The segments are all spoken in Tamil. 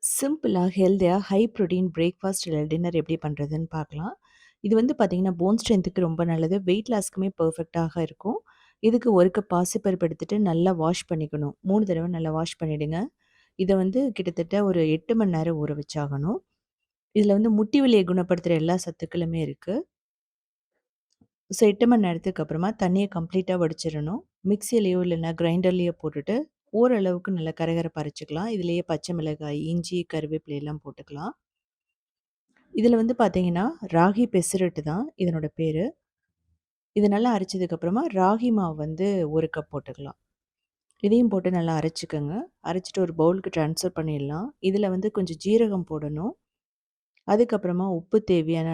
சிம்பிளா, ஹெல்தியா, ஹை புரோட்டீன் பிரேக்ஃபாஸ்ட் இல்ல டின்னர் எப்படி பண்றதுன்னு பார்க்கலாம். இது வந்து பார்த்தீங்கன்னா, போன் ஸ்ட்ரென்த்துக்கு ரொம்ப நல்லது. வெயிட் லாஸ்க்குமே பெர்ஃபெக்ட்டாக இருக்கும். இதுக்கு 1 கப் பாசிப்பருப்பு எடுத்துட்டு நல்லா வாஷ் பண்ணிக்கணும். 3 தடவ நல்லா வாஷ் பண்ணிடுங்க. இத வந்து கிட்டத்தட்ட ஒரு 8 மணி நேரம் ஊற வச்சாகணும். இதுல வந்து முட்டி வலிய குணப்படுத்துற எல்லா சத்துக்களுமே இருக்கு. 8 மணி நேரத்துக்கு அப்புறமா தண்ணிய கம்ப்ளீட்டா வடிச்சிரணும். மிக்ஸிலயோ இல்லன்னா கிரைண்டர்லயோ போட்டுட்டு ஓரளவுக்கு நல்லா கரகரப்பா அரைச்சுக்கலாம். இதுலயே பச்சை மிளகாய், இஞ்சி, கருவேப்பிலை எல்லாம் போட்டுக்கலாம். இதுல வந்து பார்த்தீங்கன்னா, ராகி பெசரட்டு தான் இதனோட பேரு. இது நல்லா அரைச்சதுக்கப்புறமா, ராகி மாவு வந்து 1 கப் போட்டுக்கலாம். இதையும் போட்டு நல்லா அரைச்சுக்கங்க. அரைச்சுட்டு ஒரு பவுலுக்கு ட்ரான்ஸ்ஃபர் பண்ணிடலாம். இதுல வந்து கொஞ்சம் ஜீரகம் போடணும். அதுக்கப்புறமா உப்பு தேவையான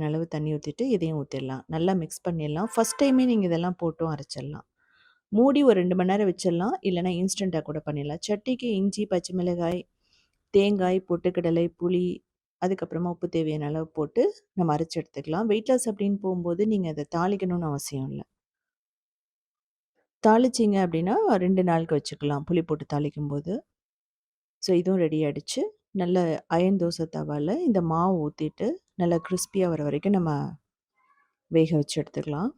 அளவு தண்ணி ஊத்திட்டு இதையும் ஊத்திடலாம். நல்லா மிக்ஸ் பண்ணிடலாம். ஃபர்ஸ்ட் டைமே நீங்க இதெல்லாம் போட்டும் அரைச்சிடலாம். மூடி ஒரு 2 மணி நேரம் வச்சிடலாம். இல்லன்னா இன்ஸ்டன்ட்டா கூட பண்ணிடலாம். சட்னிக்கு இஞ்சி, பச்சை மிளகாய், தேங்காய், பொட்டுக்கடலை, புளி, அதுக்கப்புறமா உப்பு தேவையான அளவு போட்டு நம்ம அரைச்சு எடுத்துக்கலாம். வெயிட் லாஸ் அப்படின்னு போம்போது நீங்க அத தாளிக்கணும்னு அவசியம் இல்ல. தாளிச்சீங்க அப்படின்னா 2 நாளுக்கு வச்சுக்கலாம். புளி போட்டு தாளிக்கும்போது. ஸோ இதுவும் ரெடி ஆயிடுச்சு. நல்ல அயர்ன் தோசை தவால இந்த மாவு ஊத்திட்டு, நல்லா கிரிஸ்பியா வர வரைக்கும் நம்ம வேக வச்சு எடுத்துக்கலாம்.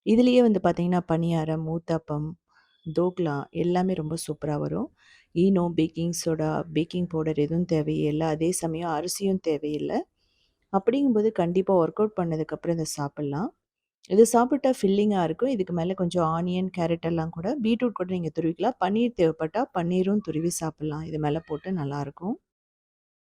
இதுலயே வந்து பார்த்தீங்கன்னா, பணியாரம், ஊத்தாப்பம், தோக்லா எல்லாமே ரொம்ப சூப்பரா வரும். Eno, baking soda, baking powder எதுவும் தேவையில்ல. அதே சமயம் அரிசியும் தேவையில்ல. அப்படிங்கும்போது கண்டிப்பா ஒர்க் அவுட் பண்ணதுக்கப்புறம் இத சாப்பிடலாம். இது சாப்பிட்டா ஃபில்லிங்கா இருக்கும். இதுக்கு மேல கொஞ்சம் ஆனியன், கேரட் எல்லாம் கூட பீட்ரூட் கூட நீங்க துருவிக்கலாம். பன்னீர் தேவைப்பட்டா பன்னீரும் துருவி சாப்பிடலாம். இது மேல போட்டு நல்லாயிருக்கும்.